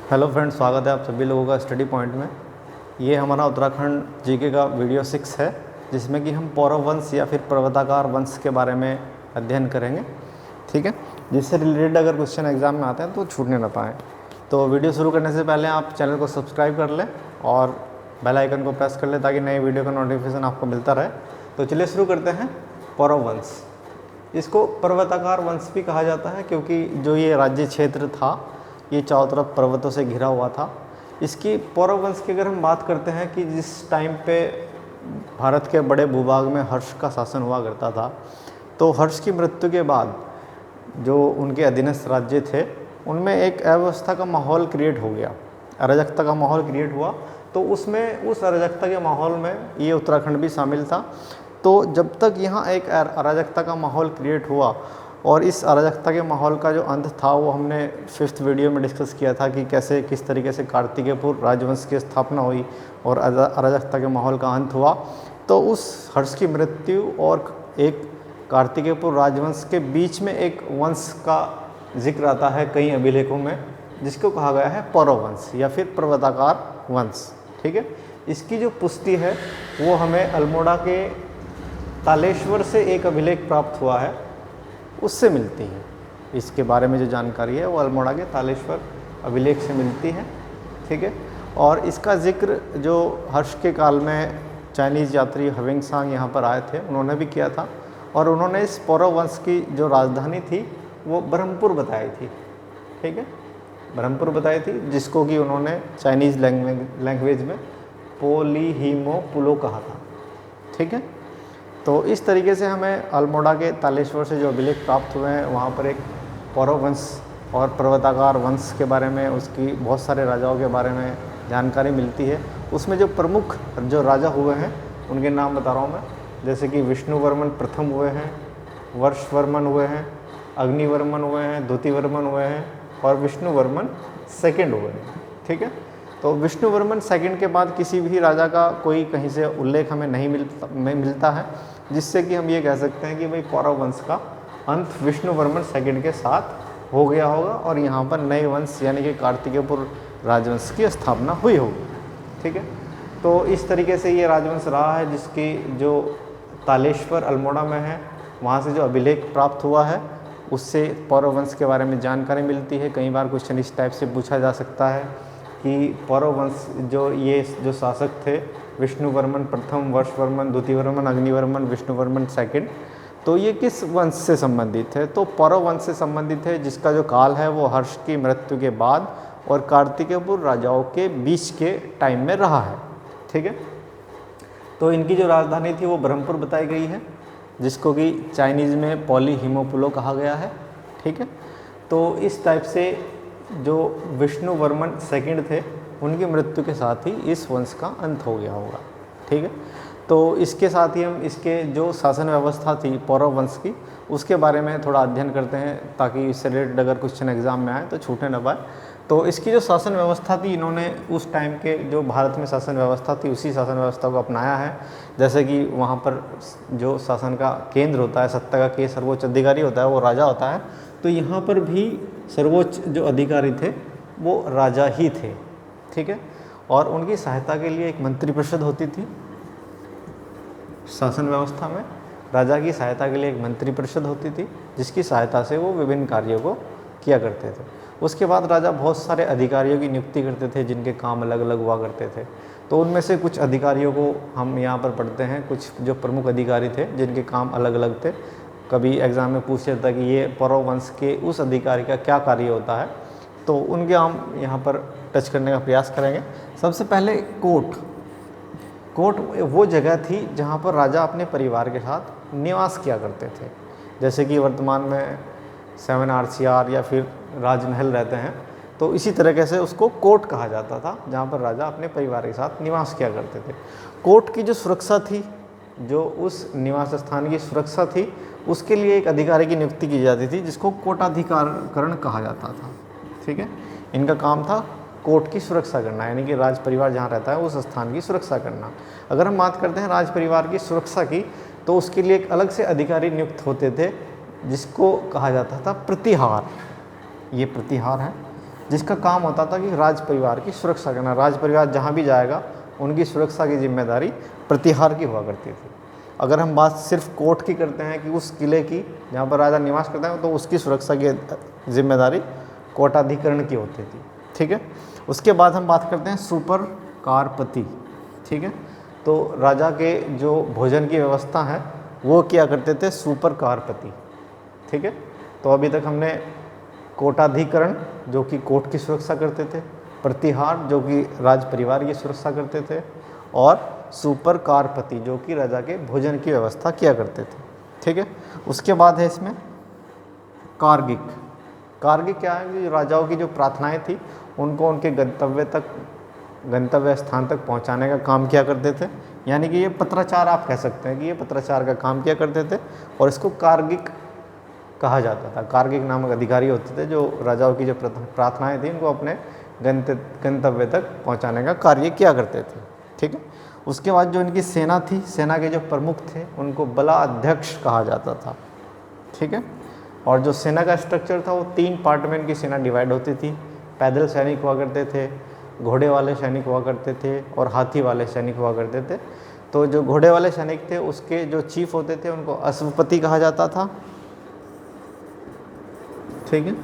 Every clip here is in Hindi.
हेलो फ्रेंड्स, स्वागत है आप सभी लोगों का स्टडी पॉइंट में। ये हमारा उत्तराखंड जीके का वीडियो 6 है, जिसमें कि हम पौरव वंश या फिर पर्वताकार वंश के बारे में अध्ययन करेंगे। ठीक है, जिससे रिलेटेड अगर क्वेश्चन एग्जाम में आते हैं तो छूटने ना पाएँ। तो वीडियो शुरू करने से पहले आप चैनल को सब्सक्राइब कर लें और बेल आइकन को प्रेस कर लें ताकि नए वीडियो का नोटिफिकेशन आपको मिलता रहे। तो चलिए शुरू करते हैं। पौरव वंश, इसको पर्वताकार वंश भी कहा जाता है क्योंकि जो ये राज्य क्षेत्र था ये चारों तरफ पर्वतों से घिरा हुआ था। इसकी पौरव वंश की अगर हम बात करते हैं कि जिस टाइम पे भारत के बड़े भूभाग में हर्ष का शासन हुआ करता था, तो हर्ष की मृत्यु के बाद जो उनके अधीनस्थ राज्य थे उनमें एक अव्यवस्था का माहौल क्रिएट हो गया, अराजकता का माहौल क्रिएट हुआ। तो उसमें उस अराजकता के माहौल में ये उत्तराखंड भी शामिल था। तो जब तक यहाँ एक अराजकता का माहौल क्रिएट हुआ और इस अराजकता के माहौल का जो अंत था वो हमने 5th वीडियो में डिस्कस किया था कि कैसे किस तरीके से कार्तिकेयपुर राजवंश की स्थापना हुई और अराजकता के माहौल का अंत हुआ। तो उस हर्ष की मृत्यु और एक कार्तिकेयपुर राजवंश के बीच में एक वंश का जिक्र आता है कई अभिलेखों में, जिसको कहा गया है पौरव वंश या फिर पर्वताकार वंश। ठीक है, इसकी जो पुष्टि है वो हमें अल्मोड़ा के तालेश्वर से एक अभिलेख प्राप्त हुआ है, उससे मिलती है। इसके बारे में जो जानकारी है वो अल्मोड़ा के तालेश्वर अभिलेख से मिलती है। ठीक है, और इसका जिक्र जो हर्ष के काल में चाइनीज़ यात्री ह्वेंसांग यहाँ पर आए थे उन्होंने भी किया था, और उन्होंने इस पौरव वंश की जो राजधानी थी वो ब्रह्मपुर बताई थी। ठीक है, ब्रह्मपुर बताई थी, जिसको कि उन्होंने चाइनीज़ लैंग्वेज में पोलीहीमोपुलो कहा था। ठीक है, तो इस तरीके से हमें अल्मोड़ा के तालेश्वर से जो अभिलेख प्राप्त हुए हैं वहाँ पर एक पौरव वंश और पर्वताकार वंश के बारे में, उसकी बहुत सारे राजाओं के बारे में जानकारी मिलती है। उसमें जो प्रमुख जो राजा हुए हैं उनके नाम बता रहा हूँ मैं, जैसे कि विष्णुवर्मन प्रथम हुए हैं, वर्षवर्मन हुए हैं, अग्निवर्मन हुए हैं, द्वितीयवर्मन हुए हैं और विष्णुवर्मन सेकेंड हुए हैं। ठीक है, तो विष्णुवर्मन सेकंड के बाद किसी भी राजा का कोई कहीं से उल्लेख हमें नहीं मिलता है, जिससे कि हम ये कह सकते हैं कि भाई पौरव वंश का अंत विष्णुवर्मन सेकंड के साथ हो गया होगा और यहाँ पर नए वंश यानी कि कार्तिकेयपुर राजवंश की स्थापना हुई होगी। ठीक है, तो इस तरीके से ये राजवंश रहा है, जिसकी जो तालेश्वर अल्मोड़ा में है वहाँ से जो अभिलेख प्राप्त हुआ है उससे पौरव वंश के बारे में जानकारी मिलती है। कई बार क्वेश्चन इस टाइप से पूछा जा सकता है कि पौरव वंश जो शासक थे विष्णुवर्मन प्रथम, वर्षवर्मन, द्वितीयवर्मन, अग्निवर्मन, विष्णुवर्मन सेकंड, तो ये किस वंश से संबंधित है? तो पौरव वंश से संबंधित है, जिसका जो काल है वो हर्ष की मृत्यु के बाद और कार्तिकेयपुर राजाओं के बीच के टाइम में रहा है। ठीक है, तो इनकी जो राजधानी थी वो ब्रह्मपुर बताई गई है, जिसको कि चाइनीज़ में पोलीहीमोपुलो कहा गया है। ठीक है, तो इस टाइप से जो विष्णुवर्मन सेकंड थे उनकी मृत्यु के साथ ही इस वंश का अंत हो गया होगा। ठीक है, तो इसके साथ ही हम इसके जो शासन व्यवस्था थी पौरव वंश की उसके बारे में थोड़ा अध्ययन करते हैं, ताकि इससे रिलेटेड अगर क्वेश्चन एग्जाम में आए तो छूटने न पाए। तो इसकी जो शासन व्यवस्था थी, इन्होंने उस टाइम के जो भारत में शासन व्यवस्था थी उसी शासन व्यवस्था को अपनाया है। जैसे कि वहाँ पर जो शासन का केंद्र होता है, सत्ता का के सर्वोच्च अधिकारी होता है वो राजा होता है, तो यहाँ पर भी सर्वोच्च जो अधिकारी थे वो राजा ही थे। ठीक है, और उनकी सहायता के लिए एक मंत्रिपरिषद होती थी। शासन व्यवस्था में राजा की सहायता के लिए एक मंत्रिपरिषद होती थी, जिसकी सहायता से वो विभिन्न कार्यों को किया करते थे। उसके बाद राजा बहुत सारे अधिकारियों की नियुक्ति करते थे जिनके काम अलग अलग हुआ करते थे। तो उनमें से कुछ अधिकारियों को हम यहाँ पर पढ़ते हैं, कुछ जो प्रमुख अधिकारी थे जिनके काम अलग अलग थे। कभी एग्ज़ाम में पूछ लेता कि ये पौरव वंश के उस अधिकारी का क्या कार्य होता है, तो उनके हम यहाँ पर टच करने का प्रयास करेंगे। सबसे पहले कोर्ट वो जगह थी जहाँ पर राजा अपने परिवार के साथ निवास किया करते थे। जैसे कि वर्तमान में 7 RCR या फिर राजमहल रहते हैं, तो इसी तरीके से उसको कोर्ट कहा जाता था, जहाँ पर राजा अपने परिवार के साथ निवास किया करते थे। कोर्ट की जो सुरक्षा थी, जो उस निवास स्थान की सुरक्षा थी, उसके लिए एक अधिकारी की नियुक्ति की जाती थी जिसको कोटाधिकारण कहा जाता था। ठीक है, इनका काम था कोर्ट की सुरक्षा करना, यानी कि राज परिवार जहाँ रहता है उस स्थान की सुरक्षा करना। अगर हम बात करते हैं राज परिवार की सुरक्षा की, तो उसके लिए एक अलग से अधिकारी नियुक्त होते थे जिसको कहा जाता था प्रतिहार। ये प्रतिहार है, जिसका काम होता था कि राज परिवार की सुरक्षा करना। राज परिवार जहाँ भी जाएगा उनकी सुरक्षा की जिम्मेदारी प्रतिहार की हुआ करती थी। अगर हम बात सिर्फ कोर्ट की करते हैं कि उस किले की जहाँ पर राजा निवास करता है, तो उसकी सुरक्षा की जिम्मेदारी कोटाधिकरण की होती थी। ठीक है। उसके बाद हम बात करते हैं सुपर कारपति। ठीक है। तो राजा के जो भोजन की व्यवस्था है वो क्या करते थे, सुपर कारपति। ठीक है। तो अभी तक हमने कोटाधिकरण जो कि कोर्ट की सुरक्षा करते थे, प्रतिहार जो कि राज परिवार की सुरक्षा करते थे, और सुपर कारपति जो कि राजा के भोजन की व्यवस्था किया करते थे। ठीक है। उसके बाद है इसमें कार्गिक। कार्गिक क्या है कि राजाओं की जो प्रार्थनाएं थी उनको उनके गंतव्य स्थान तक पहुंचाने का काम किया करते थे। यानी कि ये पत्राचार आप कह सकते हैं कि ये पत्राचार का काम किया करते थे, और इसको कार्गिक कहा जाता था। कार्गिक नामक अधिकारी होते थे जो राजाओं की जो प्रार्थनाएं थी उनको अपने गंतव्य तक पहुंचाने का कार्य किया करते थे। ठीक है। उसके बाद जो इनकी सेना थी, सेना के जो प्रमुख थे उनको बला अध्यक्ष कहा जाता था। ठीक है। और जो सेना का स्ट्रक्चर था वो 3 पार्ट में इनकी सेना डिवाइड होती थी। पैदल सैनिक हुआ करते थे, घोड़े वाले सैनिक हुआ करते थे, और हाथी वाले सैनिक हुआ करते थे। तो जो घोड़े वाले सैनिक थे उसके जो चीफ होते थे उनको अश्वपति कहा जाता था। ठीक है।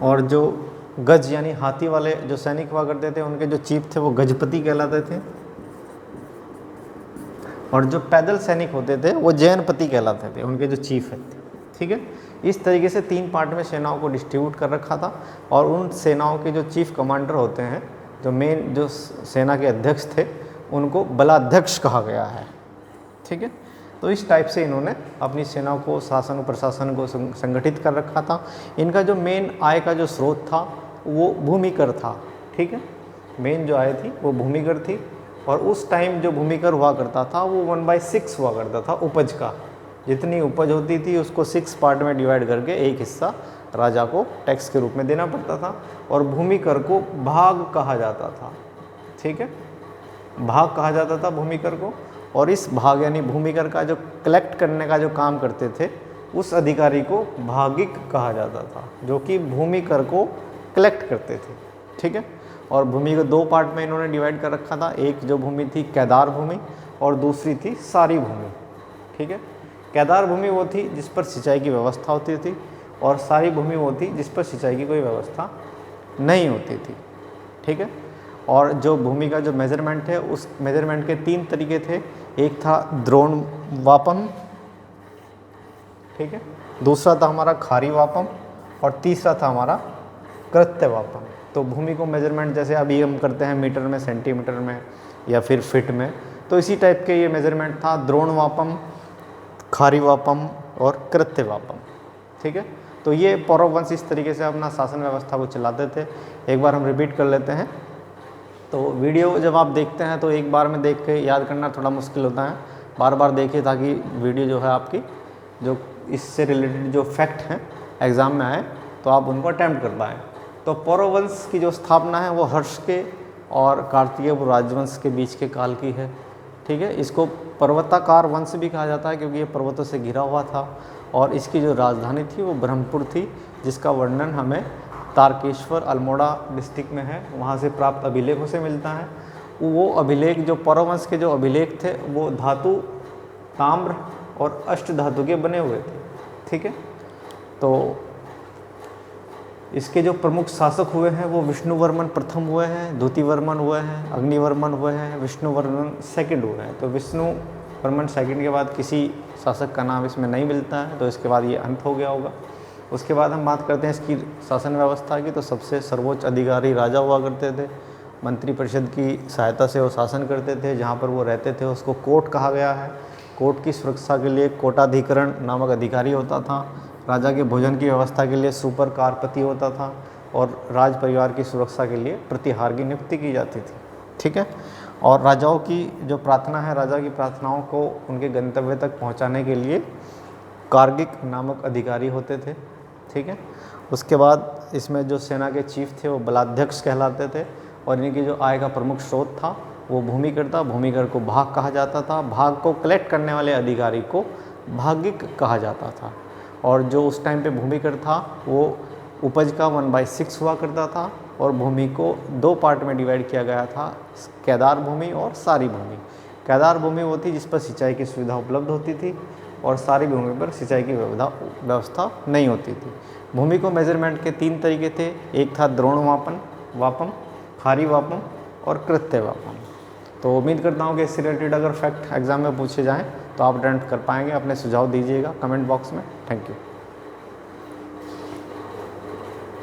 और जो गज यानी हाथी वाले जो सैनिक हुआ करते थे उनके जो चीफ थे वो गजपति कहलाते थे, और जो पैदल सैनिक होते थे वो जैनपति कहलाते थे, उनके जो चीफ है। ठीक है। इस तरीके से 3 पार्ट में सेनाओं को डिस्ट्रीब्यूट कर रखा था, और उन सेनाओं के जो चीफ कमांडर होते हैं, जो मेन जो सेना के अध्यक्ष थे, उनको बलाध्यक्ष कहा गया है। ठीक है। तो इस टाइप से इन्होंने अपनी सेनाओं को, शासन और प्रशासन को संगठित कर रखा था। इनका जो मेन आय का जो स्रोत था वो भूमिकर था। ठीक है। मेन जो आय थी वो भूमिकर थी, और उस टाइम जो भूमिकर हुआ करता था वो 1/6 हुआ करता था उपज का। जितनी उपज होती थी उसको 6 पार्ट में डिवाइड करके एक हिस्सा राजा को टैक्स के रूप में देना पड़ता था, और भूमिकर को भाग कहा जाता था। ठीक है। भाग कहा जाता था भूमिकर को, और इस भाग यानी भूमिकर का जो कलेक्ट करने का जो काम करते थे उस अधिकारी को भागिक कहा जाता था, जो कि भूमिकर को कलेक्ट करते थे। ठीक है। और भूमि को 2 पार्ट में इन्होंने डिवाइड कर रखा था। एक जो भूमि थी केदार भूमि, और दूसरी थी सारी भूमि। ठीक है। केदार भूमि वो थी जिस पर सिंचाई की व्यवस्था होती थी, और सारी भूमि वो थी जिस पर सिंचाई की कोई व्यवस्था नहीं होती थी। ठीक है। और जो भूमि का जो मेजरमेंट है उस मेजरमेंट के 3 तरीके थे। एक था द्रोण वापम, ठीक है, दूसरा था हमारा खारी वापम, और तीसरा था हमारा कृत्य वापम। तो भूमि को मेजरमेंट जैसे अभी हम करते हैं मीटर में, सेंटीमीटर में, या फिर फिट में, तो इसी टाइप के ये मेजरमेंट था। द्रोण वापम, खारी वापम और कृत्य वापम। ठीक है। तो ये पौरव वंश इस तरीके से अपना शासन व्यवस्था को चलाते थे। एक बार हम रिपीट कर लेते हैं। तो वीडियो जब आप देखते हैं तो एक बार में देख के याद करना थोड़ा मुश्किल होता है, बार बार देखिए ताकि वीडियो जो है आपकी जो इससे रिलेटेड जो फैक्ट हैं एग्ज़ाम में आए तो आप उनको अटैम्प्ट कर पाएँ। तो पौरव वंश की जो स्थापना है वो हर्ष के और कार्तिकेय राजवंश के बीच के काल की है। ठीक है। इसको पर्वताकार वंश भी कहा जाता है क्योंकि ये पर्वतों से घिरा हुआ था, और इसकी जो राजधानी थी वो ब्रह्मपुर थी, जिसका वर्णन हमें तारकेश्वर अल्मोड़ा डिस्ट्रिक्ट में है, वहाँ से प्राप्त अभिलेखों से मिलता है। वो अभिलेख जो पौरव वंश के जो अभिलेख थे वो धातु, ताम्र और अष्ट धातु के बने हुए थे। ठीक है। तो इसके जो प्रमुख शासक हुए हैं वो विष्णुवर्मन प्रथम हुए हैं, द्युतिवर्मन हुए हैं, अग्निवर्मन हुए हैं, विष्णुवर्मन सेकंड हुए हैं। तो विष्णुवर्मन सेकंड के बाद किसी शासक का नाम इसमें नहीं मिलता है, तो इसके बाद ये अंत हो गया होगा। उसके बाद हम बात करते हैं इसकी शासन व्यवस्था की। तो सबसे सर्वोच्च अधिकारी राजा हुआ करते थे, मंत्रिपरिषद की सहायता से वो शासन करते थे। जहाँ पर वो रहते थे उसको कोर्ट कहा गया है। कोर्ट की सुरक्षा के लिए कोटाधिकरण नामक अधिकारी होता था। राजा के भोजन की व्यवस्था के लिए सुपर कारपति होता था, और राज परिवार की सुरक्षा के लिए प्रतिहार की नियुक्ति की जाती थी। ठीक है। और राजाओं की जो प्रार्थना है, राजा की प्रार्थनाओं को उनके गंतव्य तक पहुंचाने के लिए कार्गिक नामक अधिकारी होते थे। ठीक है। उसके बाद इसमें जो सेना के चीफ थे वो बलाध्यक्ष कहलाते थे, और इनकी जो आय का प्रमुख स्रोत था वो भूमिकर था। भूमिकर को भाग कहा जाता था। भाग को कलेक्ट करने वाले अधिकारी को भागिक कहा जाता था। और जो उस टाइम पे भूमिकर था वो उपज का 1/6 हुआ करता था और भूमि को 2 पार्ट में डिवाइड किया गया था, केदार भूमि और सारी भूमि। केदार भूमि वो थी जिस पर सिंचाई की सुविधा उपलब्ध होती थी और सारी भूमि पर सिंचाई की व्यवस्था नहीं होती थी। भूमि को मेजरमेंट के 3 तरीके थे, एक था द्रोण वापम, खारी वापम और कृत्य वापम। तो उम्मीद करता हूँ कि इससे रिलेटेड अगर फैक्ट एग्जाम में पूछे जाएँ तो आप अटेम्प्ट कर पाएंगे। अपने सुझाव दीजिएगा कमेंट बॉक्स में। Thank you.